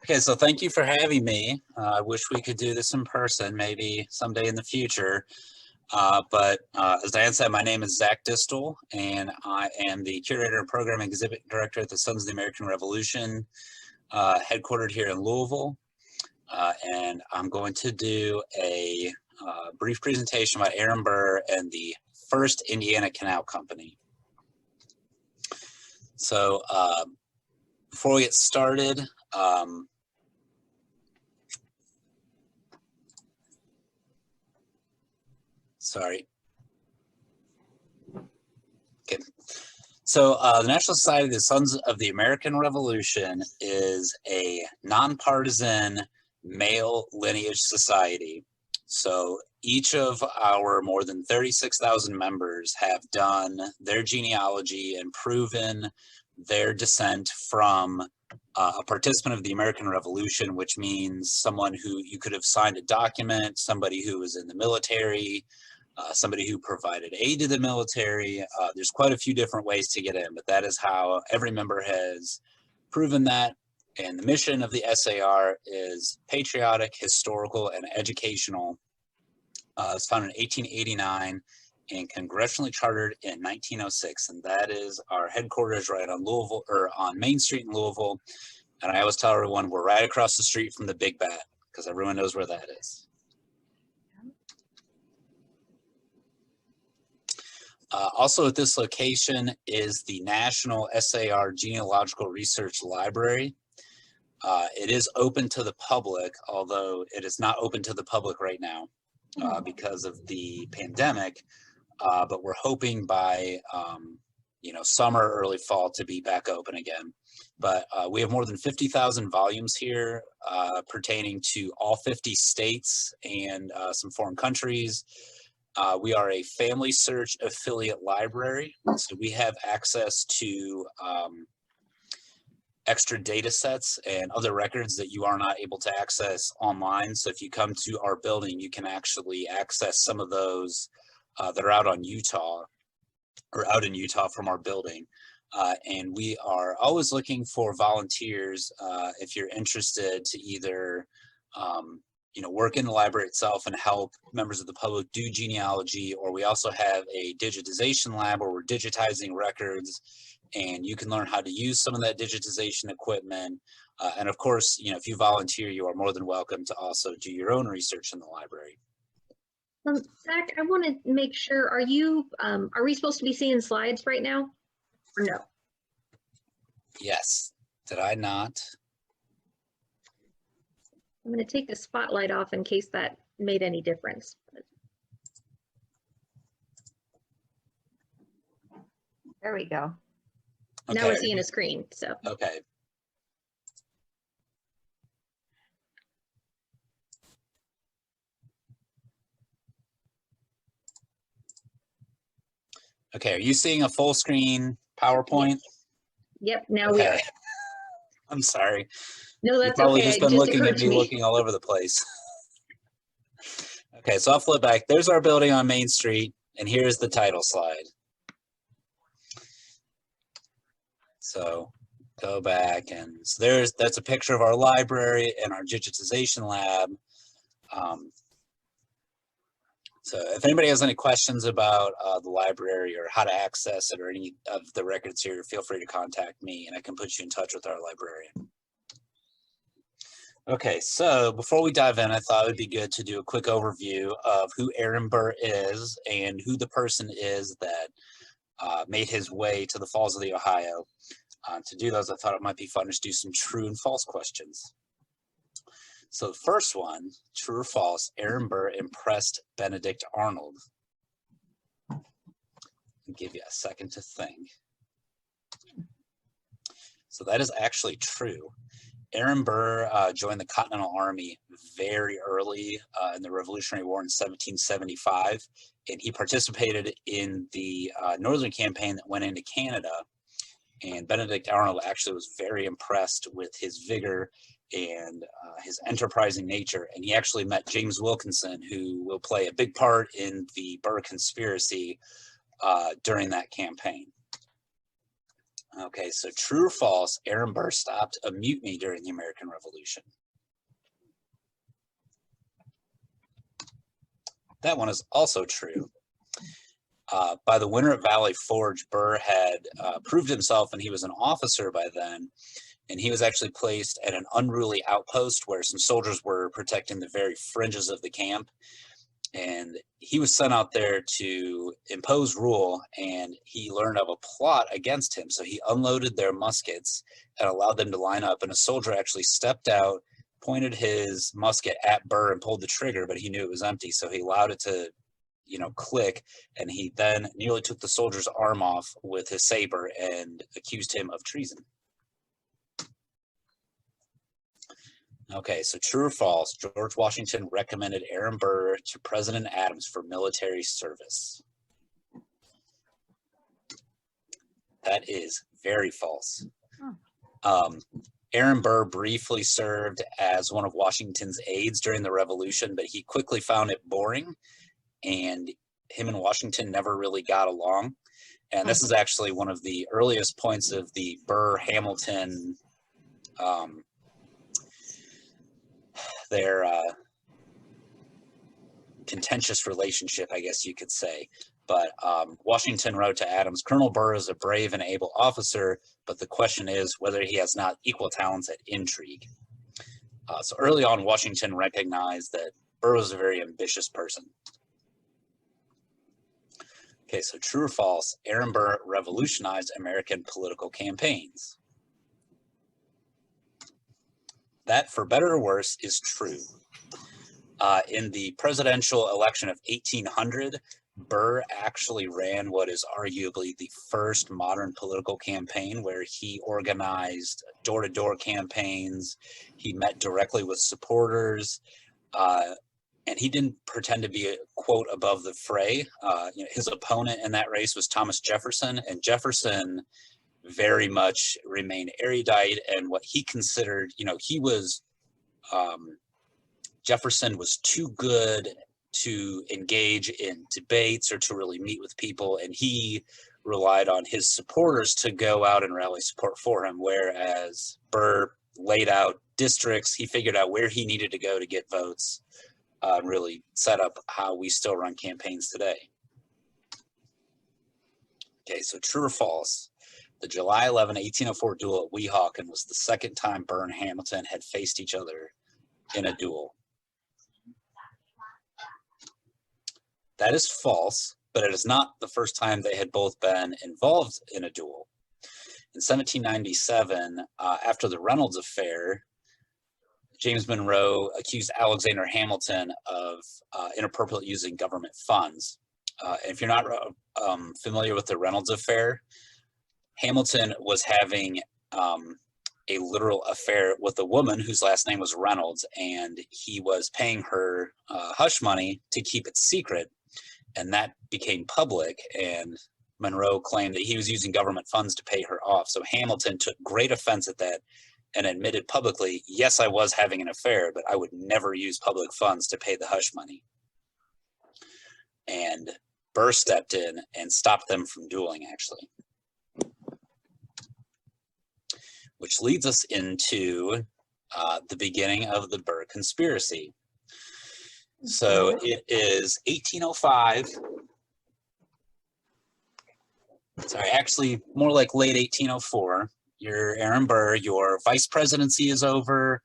Okay, so thank you for having me. I wish we could do this in person, maybe someday in the future. But as Diane said, my name is Zach Distel, and I am the Curator and Program Exhibit Director at the Sons of the American Revolution, headquartered here in Louisville. And I'm going to do a brief presentation about Aaron Burr and the First Indiana Canal Company. So before we get started, sorry. Okay. So the National Society of the Sons of the American Revolution is a nonpartisan male lineage society. So each of our more than 36,000 members have done their genealogy and proven their descent from a participant of the American Revolution, which means someone who you could have signed a document, somebody who was in the military, somebody who provided aid to the military. There's quite a few different ways to get in, but that is how every member has proven that. And the mission of the SAR is patriotic, historical, and educational. It was founded in 1889 and congressionally chartered in 1906. And that is our headquarters right on Louisville, or on Main Street in Louisville. And I always tell everyone we're right across the street from the Big Bat, because everyone knows where that is. Also at this location is the National SAR Genealogical Research Library. It is open to the public, although it is not open to the public right now because of the pandemic, but we're hoping by summer, early fall to be back open again. But we have more than 50,000 volumes here pertaining to all 50 states and some foreign countries. We are a family search affiliate library, so we have access to extra data sets and other records that you are not able to access online. So if you come to our building, you can actually access some of those that are out in Utah from our building. And we are always looking for volunteers if you're interested to either work in the library itself and help members of the public do genealogy, or we also have a digitization lab where we're digitizing records, and you can learn how to use some of that digitization equipment. And of course, if you volunteer, you are more than welcome to also do your own research in the library. Zach, I want to make sure, are we supposed to be seeing slides right now or no? Yes. Did I not? I'm going to take the spotlight off in case that made any difference. There we go. Okay. Now we're seeing a screen, so. Okay. Okay, are you seeing a full screen PowerPoint? Yep, now we are. I'm sorry. No, that's You've probably okay. just been looking at me looking all over the place. Okay, so I'll flip back. There's our building on Main Street, and here's the title slide. So go back, and so that's a picture of our library and our digitization lab. So if anybody has any questions about the library or how to access it or any of the records here, feel free to contact me and I can put you in touch with our librarian. Okay, so before we dive in, I thought it would be good to do a quick overview of who Aaron Burr is and who the person is that made his way to the Falls of the Ohio. To do those, I thought it might be fun to do some true and false questions. So the first one, true or false, Aaron Burr impressed Benedict Arnold. I'll give you a second to think. So that is actually true. Aaron Burr joined the Continental Army very early in the Revolutionary War in 1775, and he participated in the Northern Campaign that went into Canada. And Benedict Arnold actually was very impressed with his vigor and his enterprising nature. And he actually met James Wilkinson, who will play a big part in the Bur Conspiracy during that campaign. Okay, so true or false, Aaron Burr stopped a mutiny during the American Revolution. That one is also true. By the winter at Valley Forge, Burr had proved himself, and he was an officer by then. And he was actually placed at an unruly outpost where some soldiers were protecting the very fringes of the camp. And he was sent out there to impose rule, and he learned of a plot against him. So he unloaded their muskets and allowed them to line up. And a soldier actually stepped out, pointed his musket at Burr and pulled the trigger, but he knew it was empty. So he allowed it to, click. And he then nearly took the soldier's arm off with his saber and accused him of treason. Okay, so true or false, George Washington recommended Aaron Burr to President Adams for military service. That is very false. Aaron Burr briefly served as one of Washington's aides during the Revolution, but he quickly found it boring, and him and Washington never really got along. And this is actually one of the earliest points of the Burr-Hamilton their contentious relationship, I guess you could say. But Washington wrote to Adams, Colonel Burr is a brave and able officer, but the question is whether he has not equal talents at intrigue. So early on, Washington recognized that Burr was a very ambitious person. Okay, so true or false, Aaron Burr revolutionized American political campaigns. That, for better or worse, is true. In the presidential election of 1800, Burr actually ran what is arguably the first modern political campaign, where he organized door-to-door campaigns. He met directly with supporters, and he didn't pretend to be a quote above the fray. His opponent in that race was Thomas Jefferson, and Jefferson very much remained erudite, and what he considered, Jefferson was too good to engage in debates or to really meet with people, and he relied on his supporters to go out and rally support for him, whereas Burr laid out districts. He figured out where he needed to go to get votes, and really set up how we still run campaigns today. Okay, so true or false? The July 11, 1804 duel at Weehawken was the second time Burr and Hamilton had faced each other in a duel. That is false, but it is not the first time they had both been involved in a duel. In 1797, after the Reynolds affair, James Monroe accused Alexander Hamilton of inappropriately using government funds. And if you're not familiar with the Reynolds affair, Hamilton was having a literal affair with a woman whose last name was Reynolds, and he was paying her hush money to keep it secret, and that became public, and Monroe claimed that he was using government funds to pay her off. So Hamilton took great offense at that and admitted publicly, yes, I was having an affair, but I would never use public funds to pay the hush money. And Burr stepped in and stopped them from dueling, actually. Which leads us into the beginning of the Bur Conspiracy. So it is 1805. Sorry, actually more like late 1804. You're Aaron Burr, your vice presidency is over.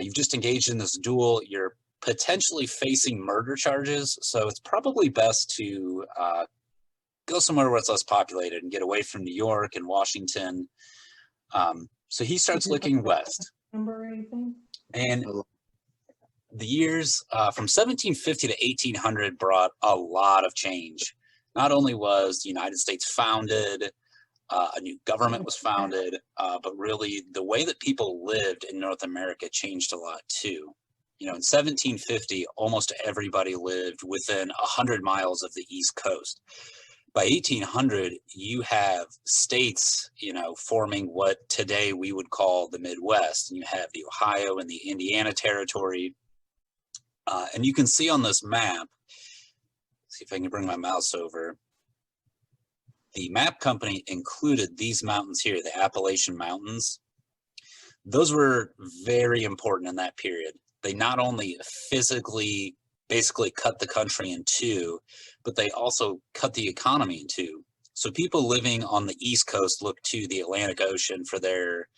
You've just engaged in this duel. You're potentially facing murder charges. So it's probably best to go somewhere where it's less populated and get away from New York and Washington. So he starts looking west. Remember anything? And the years from 1750 to 1800 brought a lot of change. Not only was the United States founded, a new government was founded, but really the way that people lived in North America changed a lot too. In 1750, almost everybody lived within 100 miles of the East Coast. By 1800, you have states, forming what today we would call the Midwest. And you have the Ohio and the Indiana Territory. And you can see on this map, see if I can bring my mouse over. the map company included these mountains here, the Appalachian Mountains. Those were very important in that period. They not only physically basically cut the country in two, but they also cut the economy in two. So people living on the East Coast looked to the Atlantic Ocean for their,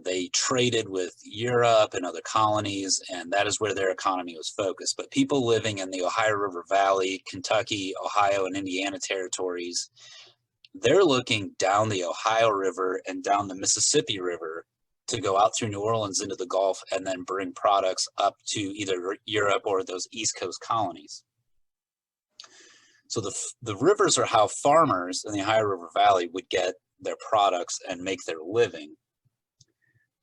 they traded with Europe and other colonies, and that is where their economy was focused. But people living in the Ohio River Valley, Kentucky, Ohio, and Indiana territories, they're looking down the Ohio River and down the Mississippi River to go out through New Orleans into the Gulf and then bring products up to either Europe or those East Coast colonies. So the rivers are how farmers in the Ohio River Valley would get their products and make their living.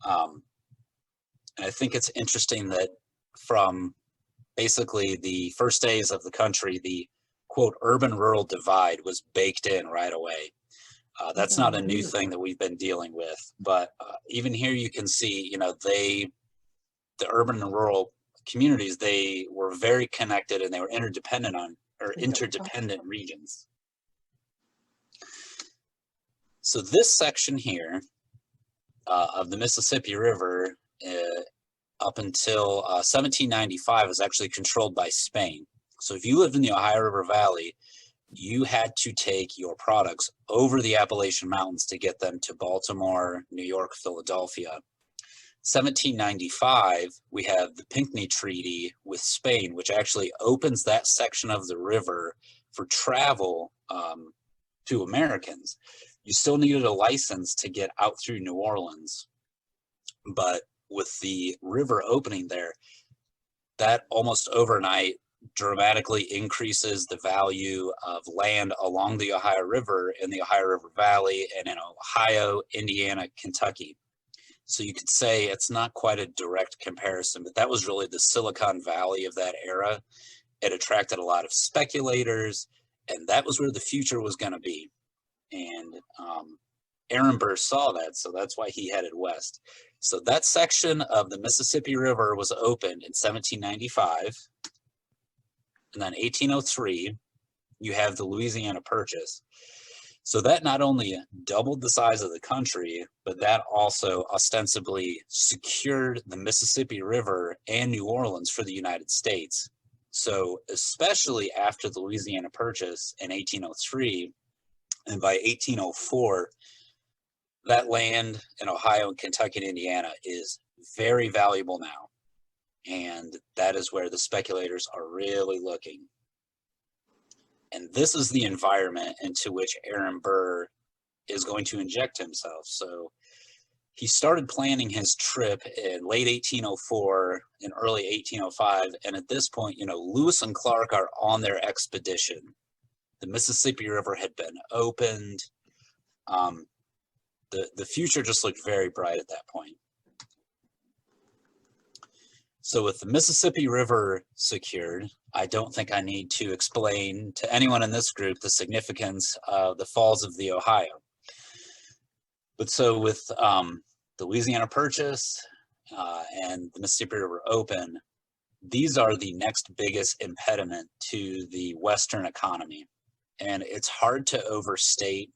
And I think it's interesting that from basically the first days of the country, the quote urban-rural divide was baked in right away. That's not a new thing that we've been dealing with, but even here you can see, the urban and rural communities, they were very connected and they were interdependent regions. So this section here of the Mississippi River up until 1795 was actually controlled by Spain. So if you lived in the Ohio River Valley, you had to take your products over the Appalachian Mountains to get them to Baltimore, New York, Philadelphia. 1795, we have the Pinckney Treaty with Spain, which actually opens that section of the river for travel to Americans. You still needed a license to get out through New Orleans, but with the river opening there, that almost overnight dramatically increases the value of land along the Ohio River in the Ohio River Valley and in Ohio, Indiana, Kentucky. So you could say it's not quite a direct comparison, but that was really the Silicon Valley of that era. It attracted a lot of speculators, and that was where the future was going to be. And Aaron Burr saw that, so that's why he headed west. So that section of the Mississippi River was opened in 1795. And then 1803, you have the Louisiana Purchase. So that not only doubled the size of the country, but that also ostensibly secured the Mississippi River and New Orleans for the United States. So especially after the Louisiana Purchase in 1803, and by 1804, that land in Ohio, Kentucky, and Indiana is very valuable now. And that is where the speculators are really looking. And this is the environment into which Aaron Burr is going to inject himself. So he started planning his trip in late 1804 and early 1805. And at this point, Lewis and Clark are on their expedition. The Mississippi River had been opened. The future just looked very bright at that point. So with the Mississippi River secured, I don't think I need to explain to anyone in this group the significance of the Falls of the Ohio. But so with the Louisiana Purchase and the Mississippi River open, these are the next biggest impediment to the Western economy. And it's hard to overstate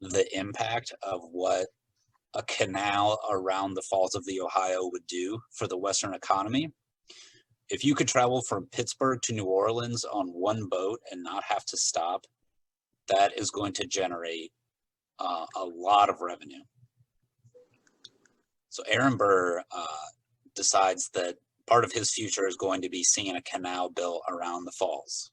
the impact of what a canal around the Falls of the Ohio would do for the Western economy. If you could travel from Pittsburgh to New Orleans on one boat and not have to stop, that is going to generate a lot of revenue. So Aaron Burr decides that part of his future is going to be seeing a canal built around the falls.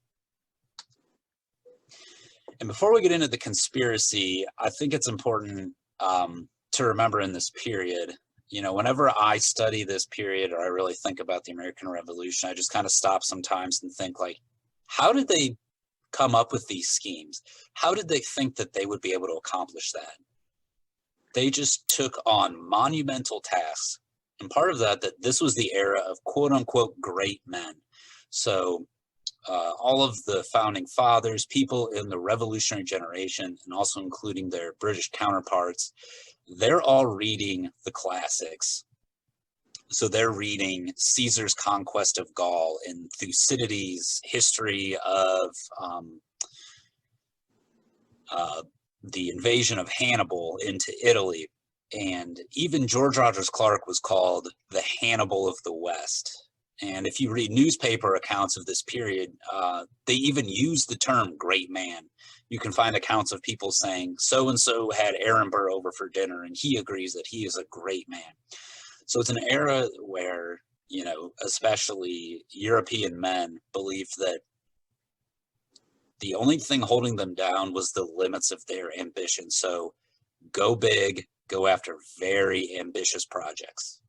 And before we get into the conspiracy, I think it's important to remember in this period, whenever I study this period or I really think about the American Revolution, I just kind of stop sometimes and think like, how did they come up with these schemes? How did they think that they would be able to accomplish that? They just took on monumental tasks. And part of that this was the era of quote unquote great men. So all of the founding fathers, people in the revolutionary generation, and also including their British counterparts, they're all reading the classics. So they're reading Caesar's conquest of Gaul and Thucydides' history of the invasion of Hannibal into Italy. And even George Rogers Clark was called the Hannibal of the West. And if you read newspaper accounts of this period, they even use the term great man. You can find accounts of people saying, so-and-so had Aaron Burr over for dinner, and he agrees that he is a great man. So it's an era where, you know, especially European men believed that the only thing holding them down was the limits of their ambition. So go big, go after very ambitious projects.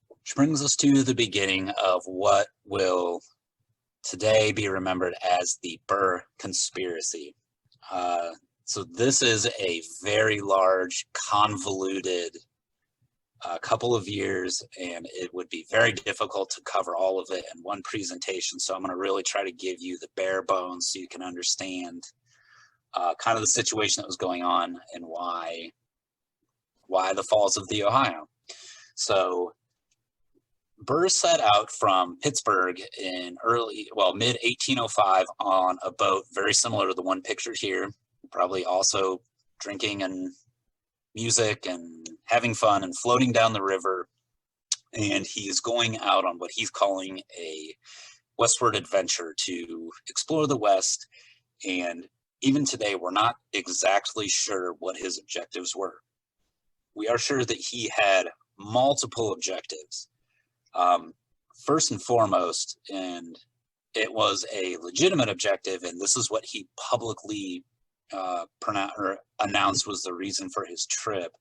Which brings us to the beginning of what will today be remembered as the Burr Conspiracy. So this is a very large, convoluted couple of years, and it would be very difficult to cover all of it in one presentation. So I'm going to really try to give you the bare bones so you can understand kind of the situation that was going on and why the falls of the Ohio. So Burr set out from Pittsburgh in mid 1805 on a boat very similar to the one pictured here, probably also drinking and music and having fun and floating down the river. And he's going out on what he's calling a westward adventure to explore the West. And even today, we're not exactly sure what his objectives were. We are sure that he had multiple objectives. First and foremost, and it was a legitimate objective, and this is what he publicly announced was the reason for his trip,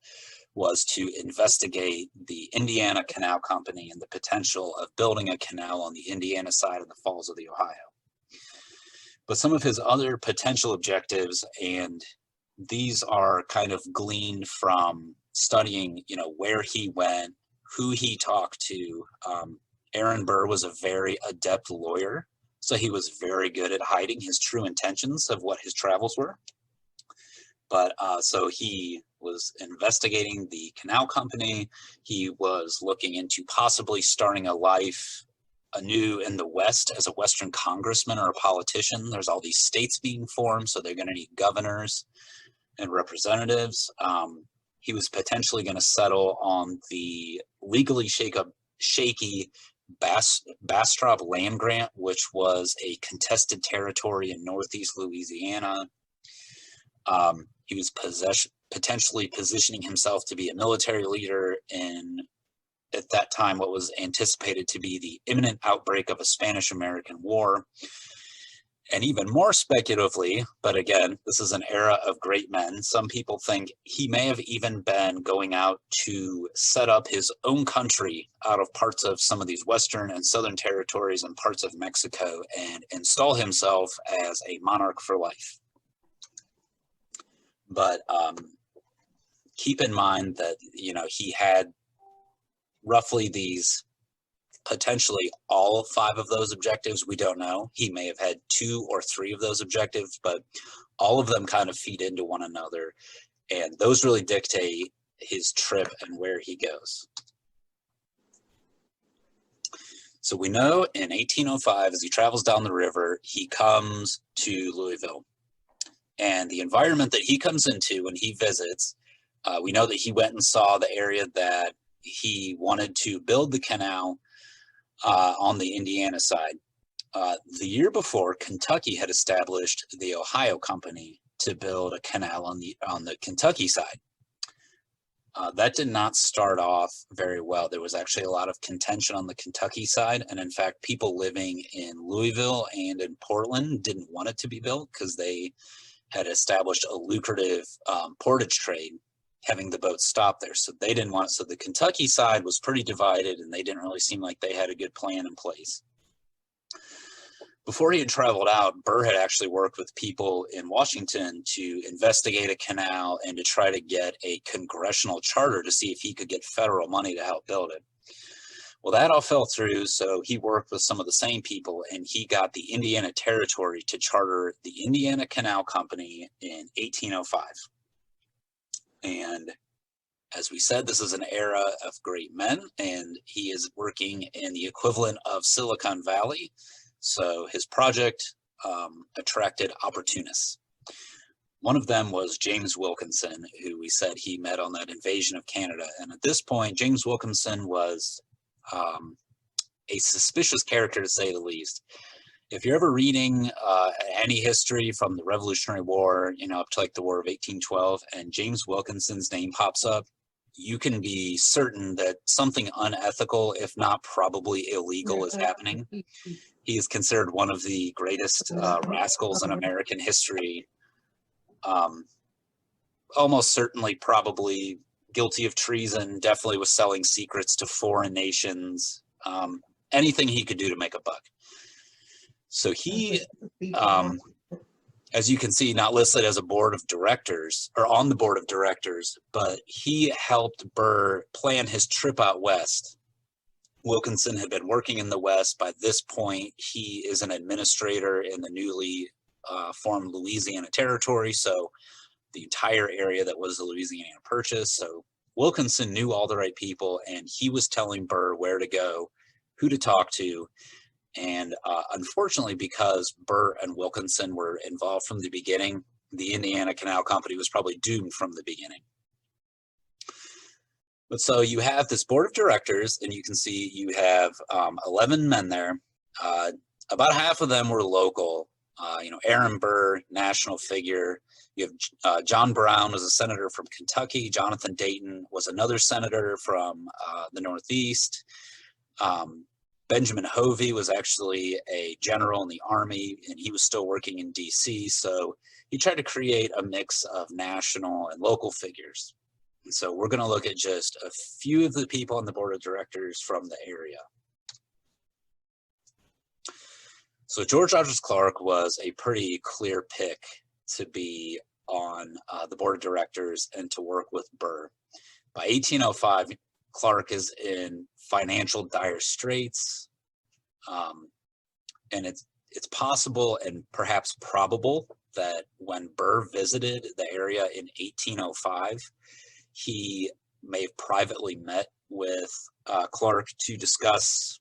was to investigate the Indiana Canal Company and the potential of building a canal on the Indiana side of the Falls of the Ohio. But some of his other potential objectives, and these are kind of gleaned from studying, you know, where he went, who he talked to. Aaron Burr was a very adept lawyer, so he was very good at hiding his true intentions of what his travels were. But so he was investigating the canal company. He was looking into possibly starting a life anew in the West as a Western congressman or a politician. There's all these states being formed, so they're going to need governors and representatives. He was potentially going to settle on the legally shaky Bastrop land grant, which was a contested territory in Northeast Louisiana. He was potentially positioning himself to be a military leader in, at that time, what was anticipated to be the imminent outbreak of a Spanish-American War. And even more speculatively, but again, this is an era of great men, some people think he may have even been going out to set up his own country out of parts of some of these Western and Southern territories and parts of Mexico and install himself as a monarch for life. But keep in mind that, you know, he had roughly these, potentially all 5 of those objectives. We don't know. He may have had 2 or 3 of those objectives, but all of them kind of feed into one another. And those really dictate his trip and where he goes. So we know in 1805, as he travels down the river, he comes to Louisville. And the environment that he comes into when he visits, we know that he went and saw the area that he wanted to build the canal on the Indiana side. The year before, Kentucky had established the Ohio Company to build a canal on the Kentucky side. That did not start off very well. There was actually a lot of contention on the Kentucky side, and in fact, people living in Louisville and in Portland didn't want it to be built because they had established a lucrative portage trade, having the boats stop there. So they didn't want it. So the Kentucky side was pretty divided, and they didn't really seem like they had a good plan in place. Before he had traveled out, Burr had actually worked with people in Washington to investigate a canal and to try to get a congressional charter to see if he could get federal money to help build it. Well, that all fell through, so he worked with some of the same people, and he got the Indiana Territory to charter the Indiana Canal Company in 1805. And as we said, this is an era of great men, and he is working in the equivalent of Silicon Valley. So his project attracted opportunists. One of them was James Wilkinson, who we said he met on that invasion of Canada. And at this point, James Wilkinson was a suspicious character, to say the least. If you're ever reading any history from the Revolutionary War, up to like the War of 1812, and James Wilkinson's name pops up, you can be certain that something unethical, if not probably illegal, is happening. He is considered one of the greatest rascals in American history. Almost certainly, probably guilty of treason, definitely was selling secrets to foreign nations, anything he could do to make a buck. So he, as you can see, not listed as a board of directors or on the board of directors, but he helped Burr plan his trip out west. Wilkinson had been working in the West. By this point, he is an administrator in the newly formed Louisiana Territory, so the entire area that was the Louisiana Purchase. So Wilkinson knew all the right people, and he was telling Burr where to go, who to talk to. And unfortunately, because Burr and Wilkinson were involved from the beginning, the Indiana Canal Company was probably doomed from the beginning. But so you have this board of directors, and you can see you have 11 men there. About half of them were local. Aaron Burr, national figure. You have John Brown was a senator from Kentucky. Jonathan Dayton was another senator from the Northeast. Benjamin Hovey was actually a general in the Army, and he was still working in DC. So he tried to create a mix of national and local figures. And so we're going to look at just a few of the people on the board of directors from the area. So George Rogers Clark was a pretty clear pick to be on the board of directors and to work with Burr. By 1805, Clark is in financial dire straits, and it's possible and perhaps probable that when Burr visited the area in 1805, he may have privately met with Clark to discuss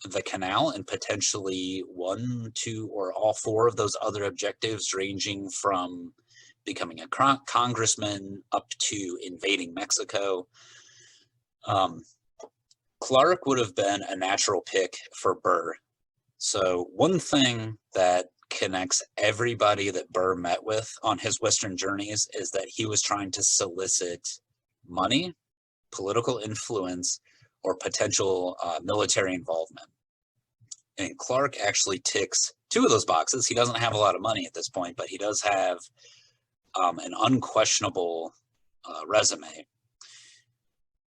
the canal and potentially one, two, or all four of those other objectives, ranging from becoming a congressman up to invading Mexico. Clark would have been a natural pick for Burr. So one thing that connects everybody that Burr met with on his Western journeys is that he was trying to solicit money, political influence, or potential military involvement. And Clark actually ticks two of those boxes. He doesn't have a lot of money at this point, but he does have an unquestionable resume.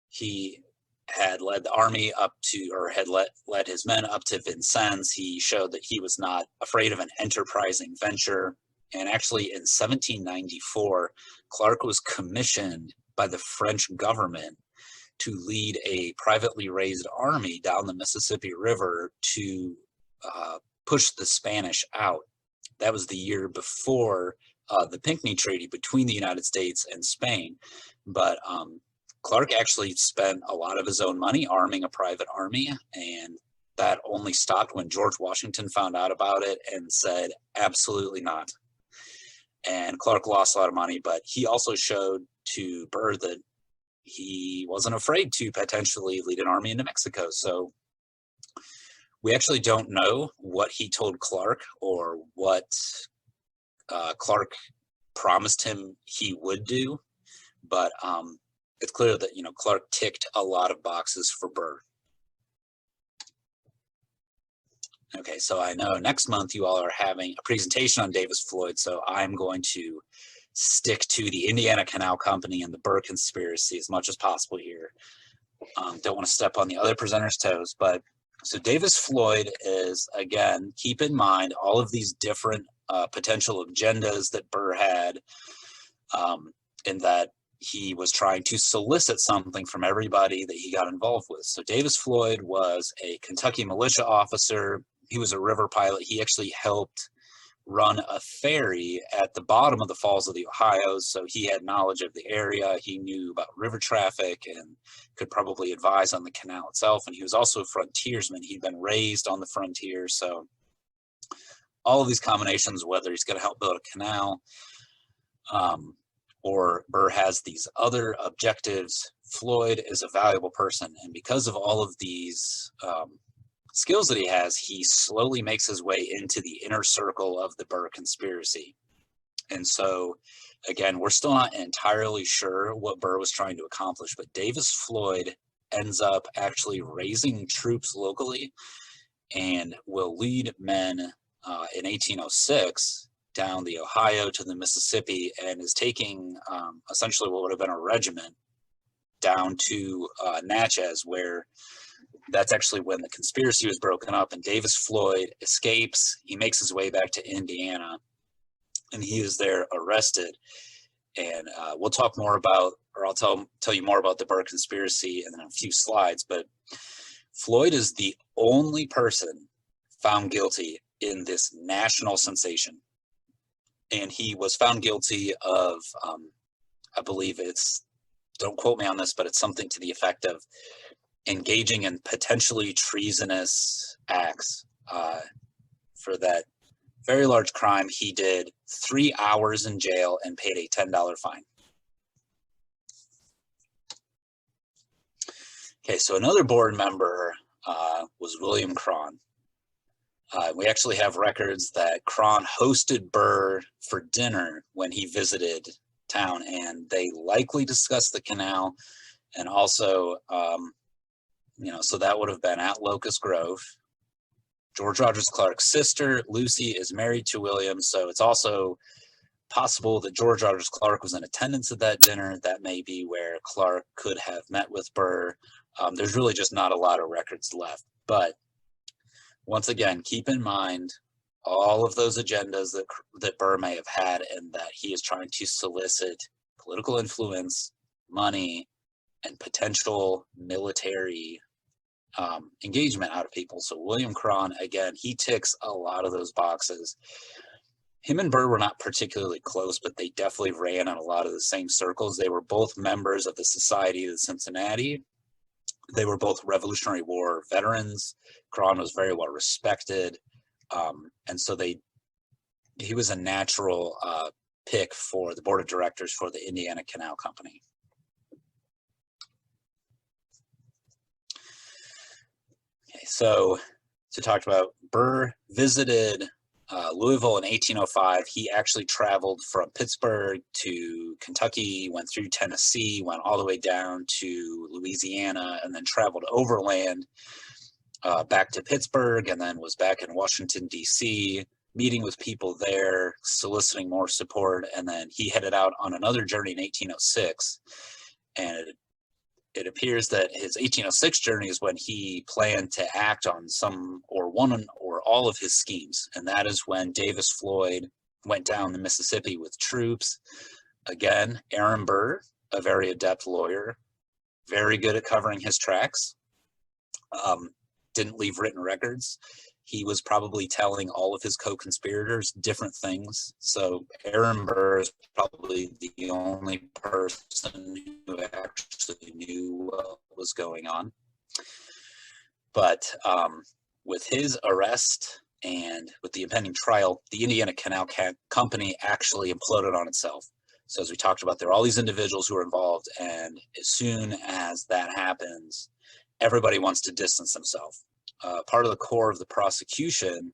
He had led the army up to, or had led his men up to Vincennes. He showed that he was not afraid of an enterprising venture. And actually in 1794, Clark was commissioned by the French government to lead a privately raised army down the Mississippi River to push the Spanish out. That was the year before the Pinckney Treaty between the United States and Spain. But Clark actually spent a lot of his own money arming a private army, and that only stopped when George Washington found out about it and said, absolutely not. And Clark lost a lot of money, but he also showed to Burr that he wasn't afraid to potentially lead an army into Mexico. So we actually don't know what he told Clark or what Clark promised him he would do, but it's clear that, Clark ticked a lot of boxes for Burr. Okay, so I know next month you all are having a presentation on Davis Floyd, so I'm going to stick to the Indiana Canal Company and the Bur Conspiracy as much as possible here. Don't want to step on the other presenters' toes, but so Davis Floyd is, again, keep in mind all of these different potential agendas that Burr had, in that he was trying to solicit something from everybody that he got involved with. So Davis Floyd was a Kentucky militia officer. He was a river pilot. He actually helped run a ferry at the bottom of the Falls of the Ohio, so he had knowledge of the area. He knew about river traffic and could probably advise on the canal itself. And he was also a frontiersman. He'd been raised on the frontier, so all of these combinations, whether he's going to help build a canal, or Burr has these other objectives, Floyd is a valuable person. And because of all of these skills that he has, he slowly makes his way into the inner circle of the Burr Conspiracy. And so, again, we're still not entirely sure what Burr was trying to accomplish, but Davis Floyd ends up actually raising troops locally and will lead men in 1806 down the Ohio to the Mississippi, and is taking essentially what would have been a regiment down to Natchez, where that's actually when the conspiracy was broken up, and Davis Floyd escapes. He makes his way back to Indiana, and he is there arrested. And we'll talk more about, or I'll tell you more about the Burr Conspiracy in a few slides, but Floyd is the only person found guilty in this national sensation. And he was found guilty of, I believe it's, don't quote me on this, but it's something to the effect of engaging in potentially treasonous acts. For that very large crime, he did 3 hours in jail and paid a $10 fine. Okay, so another board member was William Kron. We actually have records that Kron hosted Burr for dinner when he visited town, and they likely discussed the canal, and also, so that would have been at Locust Grove. George Rogers Clark's sister, Lucy, is married to William, so it's also possible that George Rogers Clark was in attendance at that dinner. That may be where Clark could have met with Burr. There's really just not a lot of records left, but once again, keep in mind all of those agendas that Burr may have had, and that he is trying to solicit political influence, money, and potential military engagement out of people. So William Kron, again, he ticks a lot of those boxes. Him and Burr were not particularly close, but they definitely ran in a lot of the same circles. They were both members of the Society of Cincinnati. They were both Revolutionary War veterans. Kron was very well respected. And so he was a natural pick for the board of directors for the Indiana Canal Company. Okay, so talked about Burr visited Louisville in 1805. He actually traveled from Pittsburgh to Kentucky, went through Tennessee, went all the way down to Louisiana, and then traveled overland back to Pittsburgh, and then was back in Washington, D.C., meeting with people there, soliciting more support, and then he headed out on another journey in 1806. And it appears that his 1806 journey is when he planned to act on some or one or all of his schemes. And that is when Davis Floyd went down the Mississippi with troops. Again, Aaron Burr, a very adept lawyer, very good at covering his tracks, didn't leave written records. He was probably telling all of his co-conspirators different things. So Aaron Burr is probably the only person who actually knew what was going on. But with his arrest and with the impending trial, the Indiana Canal Company actually imploded on itself. So as we talked about, there are all these individuals who are involved, and as soon as that happens, everybody wants to distance themselves. Part of the core of the prosecution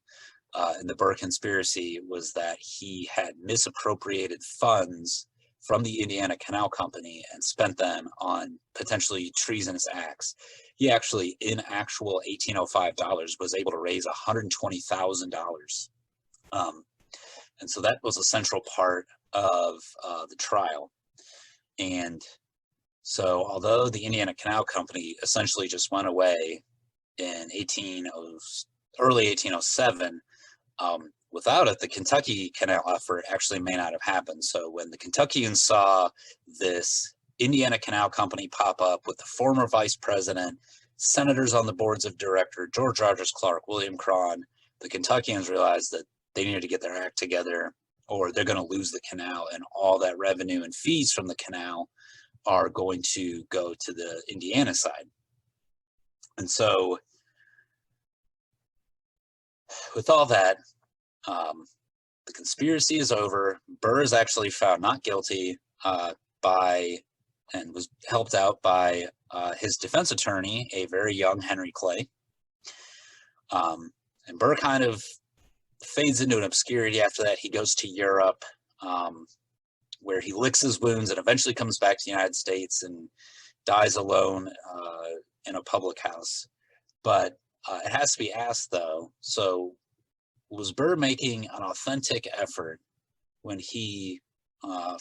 in the Bur Conspiracy was that he had misappropriated funds from the Indiana Canal Company and spent them on potentially treasonous acts. He actually, in actual 1805 dollars, was able to raise $120,000. And so that was a central part of the trial. And so although the Indiana Canal Company essentially just went away in early 1807, without it, the Kentucky Canal effort actually may not have happened. So when the Kentuckians saw this Indiana Canal Company pop up with the former vice president, senators on the boards of directors, George Rogers Clark, William Kron, the Kentuckians realized that they needed to get their act together or they're going to lose the canal, and all that revenue and fees from the canal are going to go to the Indiana side. And so with all that, The conspiracy is over. Burr is actually found not guilty and was helped out by his defense attorney, a very young Henry Clay. And Burr kind of fades into an obscurity after that. He goes to Europe, where he licks his wounds and eventually comes back to the United States and dies alone in a public house. But it has to be asked, though, so was Burr making an authentic effort when he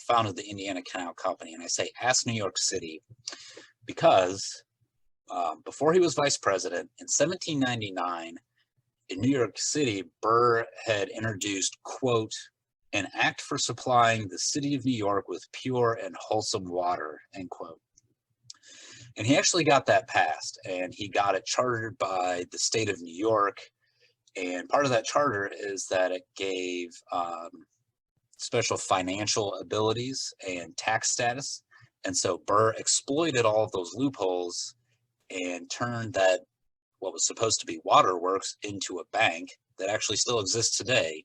founded the Indiana Canal Company? And I say ask New York City because before he was vice president in 1799 in New York City, Burr had introduced, quote, an act for supplying the city of New York with pure and wholesome water, end quote. And he actually got that passed, and he got it chartered by the state of New York. And part of that charter is that it gave special financial abilities and tax status. And so Burr exploited all of those loopholes and turned that what was supposed to be waterworks into a bank that actually still exists today.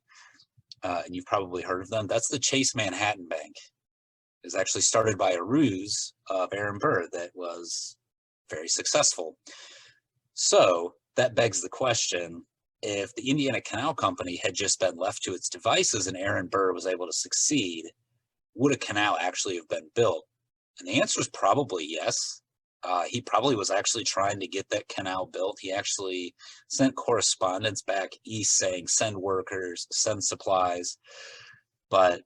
And you've probably heard of them. That's the Chase Manhattan Bank. It was actually started by a ruse of Aaron Burr that was very successful. So that begs the question, if the Indiana Canal Company had just been left to its devices and Aaron Burr was able to succeed, would a canal actually have been built? And the answer is probably yes. He probably was actually trying to get that canal built. He actually sent correspondence back east saying, send workers, send supplies. But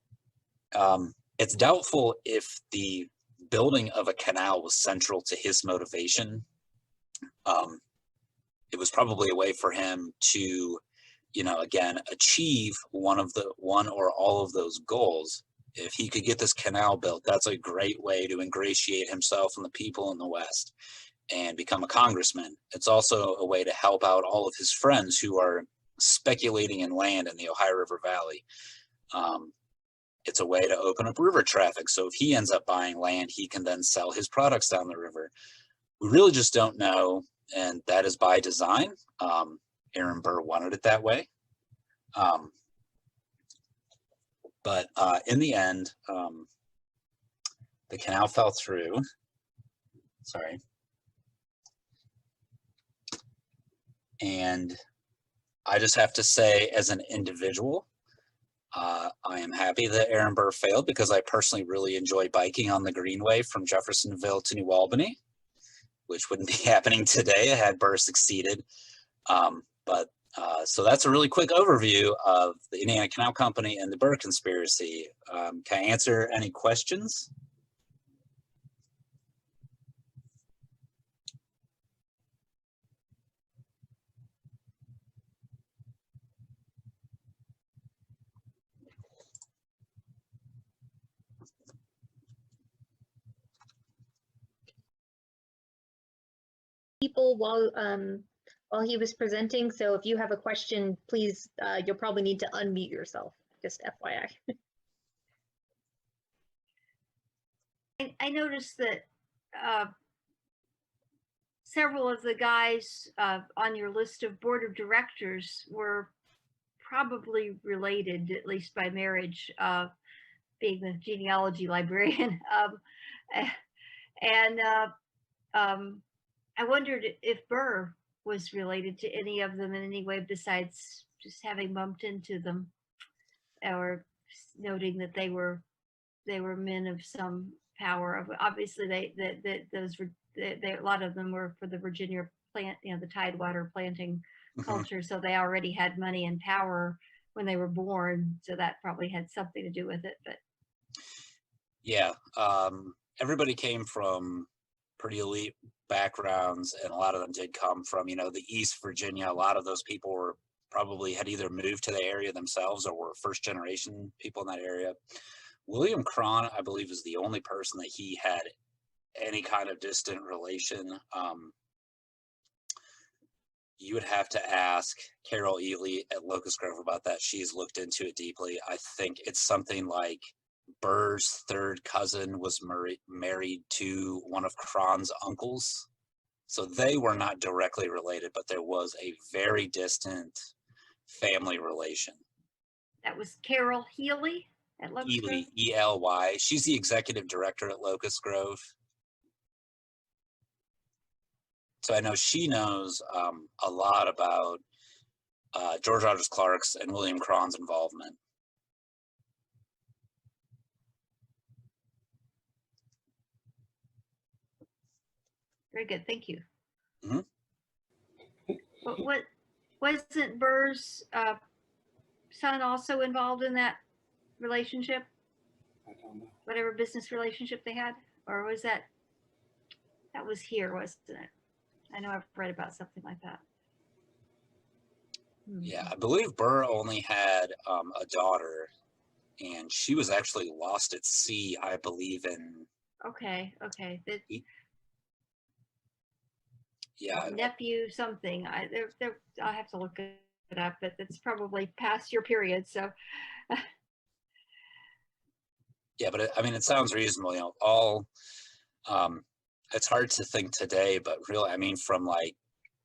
it's doubtful if the building of a canal was central to his motivation. It was probably a way for him to, again, achieve one or all of those goals. If he could get this canal built, that's a great way to ingratiate himself and the people in the West and become a congressman. It's also a way to help out all of his friends who are speculating in land in the Ohio River Valley. It's a way to open up river traffic. So if he ends up buying land, he can then sell his products down the river. We really just don't know, and that is by design. Aaron Burr wanted it that way. But in the end, the canal fell through. Sorry. And I just have to say, as an individual, I am happy that Aaron Burr failed because I personally really enjoy biking on the Greenway from Jeffersonville to New Albany, which wouldn't be happening today had Burr succeeded. So that's a really quick overview of the Indiana Canal Company and the Bur Conspiracy. Can I answer any questions? People while he was presenting, so if you have a question, please, you'll probably need to unmute yourself, just FYI. I noticed that several of the guys on your list of board of directors were probably related, at least by marriage, being the genealogy librarian. I wondered if Burr was related to any of them in any way besides just having bumped into them or noting that they were men of some power. Obviously, a lot of them were for the Virginia plant, the Tidewater planting culture, so they already had money and power when they were born. So that probably had something to do with it. But yeah, everybody came from pretty elite backgrounds, and a lot of them did come from, the East Virginia. A lot of those people had either moved to the area themselves or were first generation people in that area. William Kron, I believe, is the only person that he had any kind of distant relation. You would have to ask Carol Ely at Locust Grove about that. She's looked into it deeply. I think it's something like Burr's third cousin was married to one of Kron's uncles. So they were not directly related, but there was a very distant family relation. That was Carol Healy at Locust Grove. Ely, E-L-Y. She's the executive director at Locust Grove. So I know she knows a lot about George Rogers Clark's and William Kron's involvement. Very good, thank you. Mhm. What wasn't Burr's son also involved in that relationship? I don't know. Whatever business relationship they had, or was that was here, wasn't it? I know I've read about something like that. Yeah, I believe Burr only had a daughter, and she was actually lost at sea, I believe, in Okay. yeah, Nephew something. I'll have to look it up, but it's probably past your period. So yeah, but I mean, it sounds reasonable, you know, all it's hard to think today, but really, I mean, from like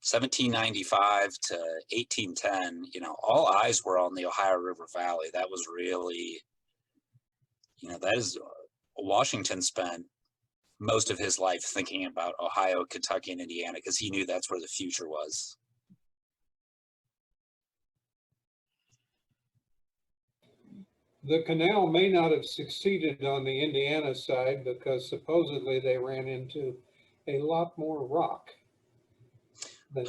1795 to 1810, you know, all eyes were on the Ohio River Valley. That was really, you know, that is Washington spent most of his life thinking about Ohio, Kentucky, and Indiana because he knew that's where the future was. The canal may not have succeeded on the Indiana side because supposedly they ran into a lot more rock than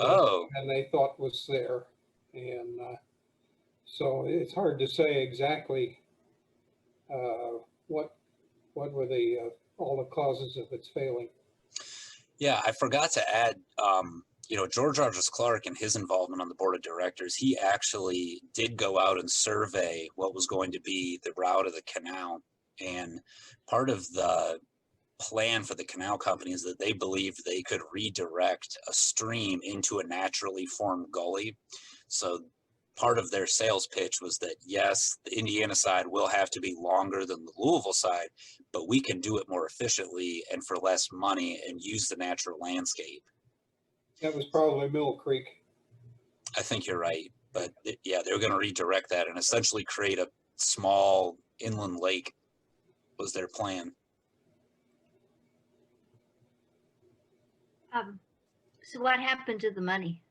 they thought was there. And so it's hard to say exactly what were the all the causes of its failing. Yeah, I forgot to add, you know, George Rogers Clark and his involvement on the board of directors, he actually did go out and survey what was going to be the route of the canal. And part of the plan for the canal company is that they believed they could redirect a stream into a naturally formed gully. So part of their sales pitch was that, yes, the Indiana side will have to be longer than the Louisville side, but we can do it more efficiently and for less money and use the natural landscape. That was probably Mill Creek. I think you're right. But yeah, they're going to redirect that and essentially create a small inland lake was their plan. so what happened to the money?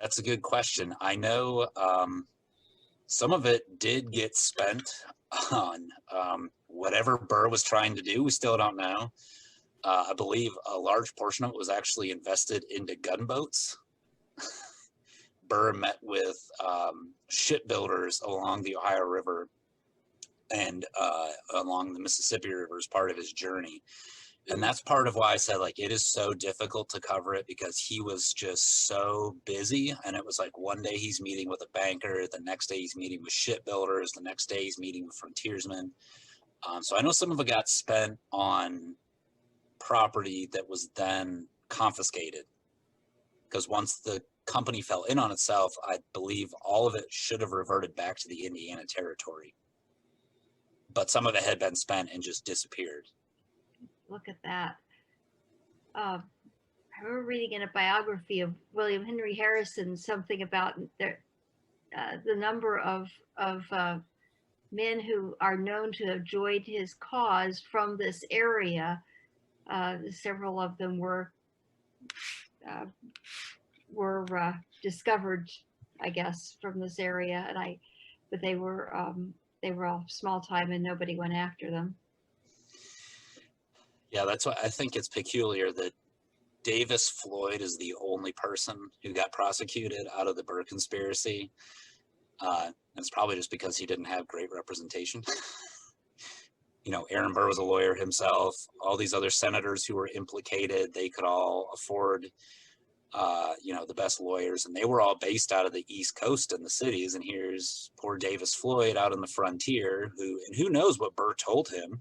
That's a good question. I know some of it did get spent on whatever Burr was trying to do. We still don't know. I believe a large portion of it was actually invested into gunboats. Burr met with shipbuilders along the Ohio River and along the Mississippi River as part of his journey. And that's part of why I said, like, it is so difficult to cover it because he was just so busy. And it was like one day he's meeting with a banker, the next day he's meeting with shipbuilders, the next day he's meeting with frontiersmen. So I know some of it got spent on property that was then confiscated. Because once the company fell in on itself, I believe all of it should have reverted back to the Indiana territory. But some of it had been spent and just disappeared. Look at that. I remember reading in a biography of William Henry Harrison something about the number of men who are known to have joined his cause from this area. Several of them were discovered, I guess, from this area, but they were all small time and nobody went after them. Yeah, that's why I think it's peculiar that Davis Floyd is the only person who got prosecuted out of the Bur Conspiracy. It's probably just because he didn't have great representation. You know, Aaron Burr was a lawyer himself. All these other senators who were implicated, they could all afford, you know, the best lawyers, and they were all based out of the East Coast in the cities. And here's poor Davis Floyd out on the frontier, who knows what Burr told him.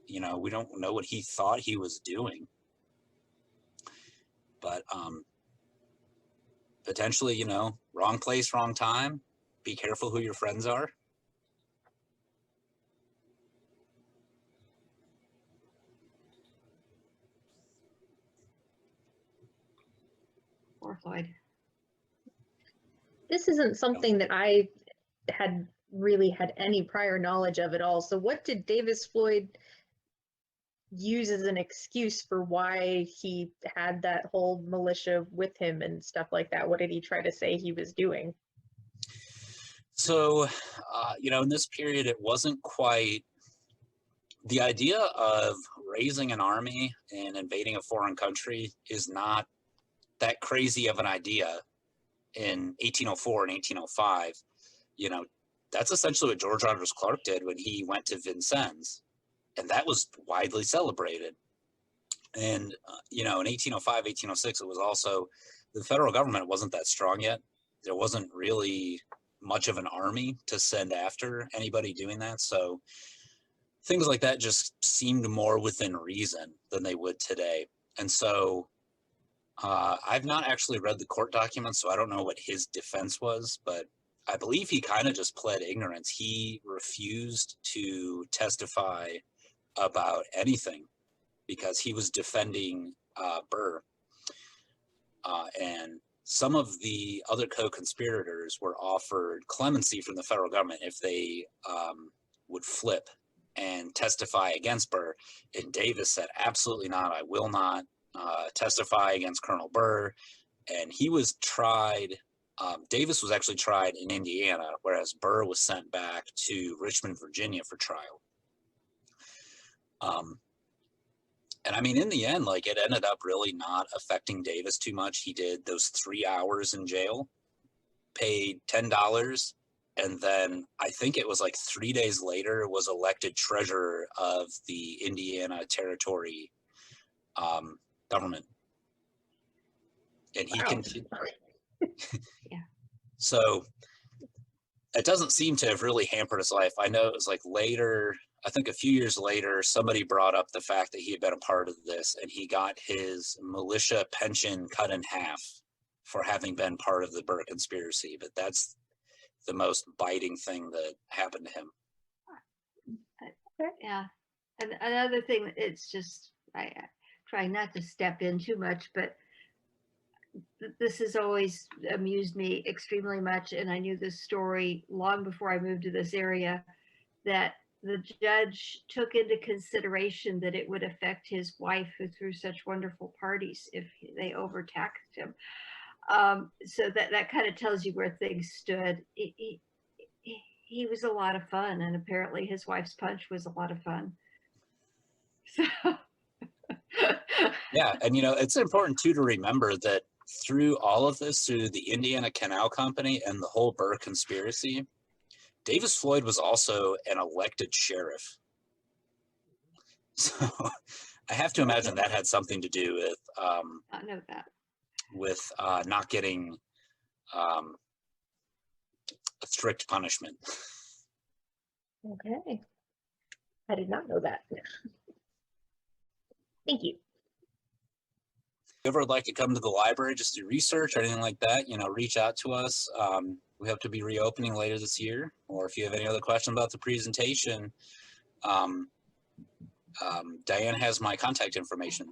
You know, we don't know what he thought he was doing. But potentially, you know, wrong place, wrong time. Be careful who your friends are. Poor Floyd. This isn't something that I had really had any prior knowledge of at all. So what did Davis Floyd use as an excuse for why he had that whole militia with him and stuff like that? What did he try to say he was doing? So, in this period, it wasn't quite the idea of raising an army and invading a foreign country is not that crazy of an idea in 1804 and 1805. That's essentially what George Rogers Clark did when he went to Vincennes, and that was widely celebrated. And, in 1805, 1806, it was also, the federal government wasn't that strong yet. There wasn't really much of an army to send after anybody doing that. So things like that just seemed more within reason than they would today. And so I've not actually read the court documents, so I don't know what his defense was, but I believe he kind of just pled ignorance. He refused to testify about anything because he was defending Burr. And some of the other co-conspirators were offered clemency from the federal government if they would flip and testify against Burr. And Davis said, absolutely not, I will not testify against Colonel Burr. And he was tried, Davis was actually tried in Indiana, whereas Burr was sent back to Richmond, Virginia for trial. And I mean, in the end, like, it ended up really not affecting Davis too much. He did those 3 hours in jail, paid $10, and then I think it was like 3 days later was elected treasurer of the Indiana Territory government. And he continued. Yeah. So it doesn't seem to have really hampered his life. I know it was like later, I think a few years later, somebody brought up the fact that he had been a part of this, and he got his militia pension cut in half for having been part of the Bur Conspiracy. But that's the most biting thing that happened to him. Yeah. And another thing, it's just, I try not to step in too much, but this has always amused me extremely much. And I knew this story long before I moved to this area, that the judge took into consideration that it would affect his wife, who threw such wonderful parties, if they overtaxed him. So that kind of tells you where things stood. He was a lot of fun, and apparently his wife's punch was a lot of fun. So. Yeah, and it's important too to remember that through all of this, through the Indiana Canal Company and the whole Bur Conspiracy, Davis Floyd was also an elected sheriff. So I have to imagine that had something to do with I know that. With not getting a strict punishment. Okay. I did not know that. Thank you. If you ever would like to come to the library, just do research or anything like that, reach out to us. We hope to be reopening later this year. Or if you have any other questions about the presentation, Diane has my contact information.